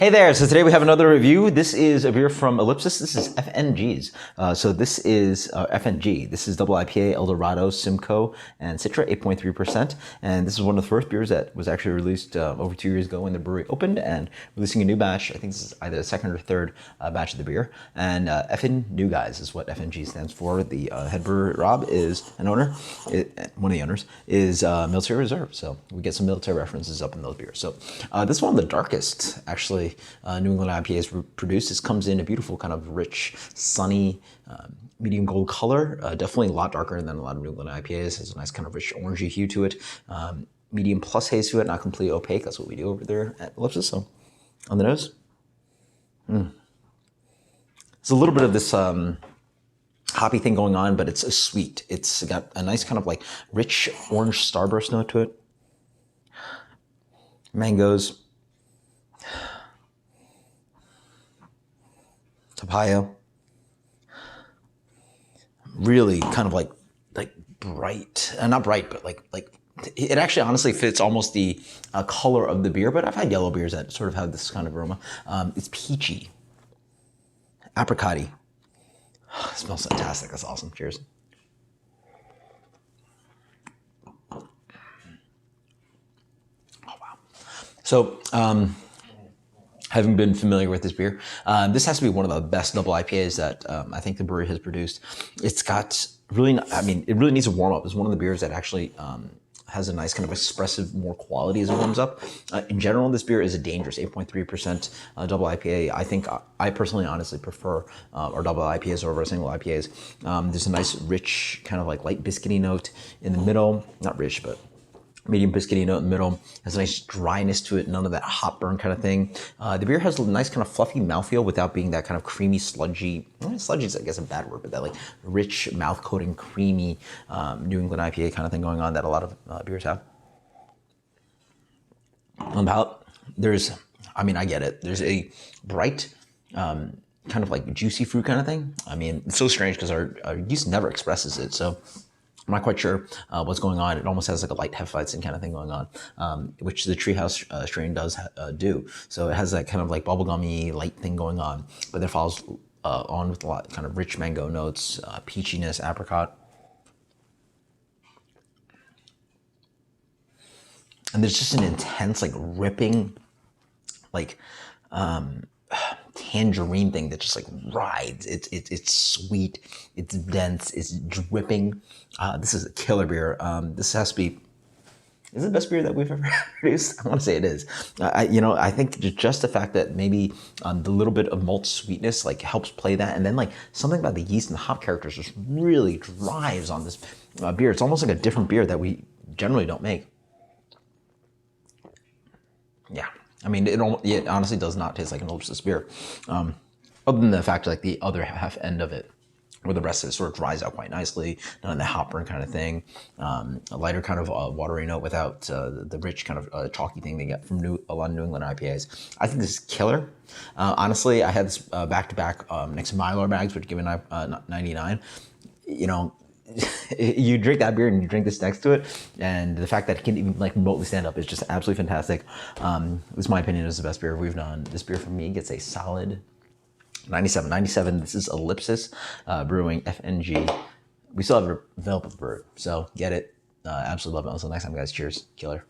Hey there, so today we have another review. This is a beer from Ellipsis. This is FNGs. So this is FNG. This is double IPA, Eldorado, Simcoe, and Citra, 8.3%. And this is one of the first beers that was actually released over 2 years ago when the brewery opened and releasing a new batch. I think this is either the second or third batch of the beer. And FN New Guys is what FNG stands for. The head brewer, Rob, is an owner. One of the owners is Military Reserve. So we get some military references up in those beers. So this is one of the darkest, actually, New England IPAs produced. This comes in a beautiful kind of rich, sunny, medium gold color. Definitely a lot darker than a lot of New England IPAs. Has a nice kind of rich orangey hue to it. Medium plus haze to it, not completely opaque. That's what we do over there at Ellipsis. So on the nose, there's a little bit of this hoppy thing going on, but it's sweet. It's got a nice kind of like rich orange starburst note to it. Mangoes. Papaya, really kind of like bright, not bright, but like it actually honestly fits almost the color of the beer. But I've had yellow beers that sort of have this kind of aroma. It's peachy, apricot-y. It smells fantastic. That's awesome. Cheers. Oh wow. So. Having been familiar with this beer, this has to be one of the best double IPAs that I think the brewery has produced. It's got really, it really needs to warm up. It's one of the beers that actually has a nice kind of expressive more quality as it warms up. In general, this beer is a dangerous 8.3% double IPA. I think I personally honestly prefer our double IPAs over our single IPAs. There's a nice rich kind of like light biscuity note in the middle, not rich, but medium biscuity note in the middle. Has a nice dryness to it, none of that hot burn kind of thing. The beer has a nice kind of fluffy mouthfeel without being that kind of creamy, sludgy, sludgy is I guess a bad word, but that like rich mouth coating, creamy New England IPA kind of thing going on that a lot of beers have. On the palate, there's, I get it. There's a bright, kind of like juicy fruit kind of thing. It's so strange because our yeast never expresses it. So I'm not quite sure what's going on. It almost has like a light Hefeweizen kind of thing going on, which the Treehouse strain does do. So it has that kind of like bubblegummy light thing going on, but then follows on with a lot kind of rich mango notes, peachiness, apricot. And there's just an intense, like ripping, like tangerine thing that just like rides. It's sweet, it's dense, it's dripping. This is a killer beer. This has to be, is it the best beer that we've ever produced? I want to say it is. I think just the fact that maybe the little bit of malt sweetness like helps play that, and then like something about the yeast and the hop characters just really drives on this beer. It's almost like a different beer that we generally don't make. Yeah. It honestly does not taste like an Ellipsis beer, other than the fact like the other half end of it, where the rest of it sort of dries out quite nicely, none of the hop burn kind of thing, a lighter kind of watery note without the rich kind of chalky thing they get from a lot of New England IPAs. I think this is killer. Honestly, I had this back-to-back next to Mylar bags, which given 99. You drink that beer and you drink this next to it, and the fact that it can even like remotely stand up is just absolutely fantastic. This, in my opinion, is the best beer we've done. This beer for me gets a solid 97. This is Ellipsis Brewing FNG. We still have it available for it, so get it. Absolutely love it. Until next time, guys. Cheers. Killer.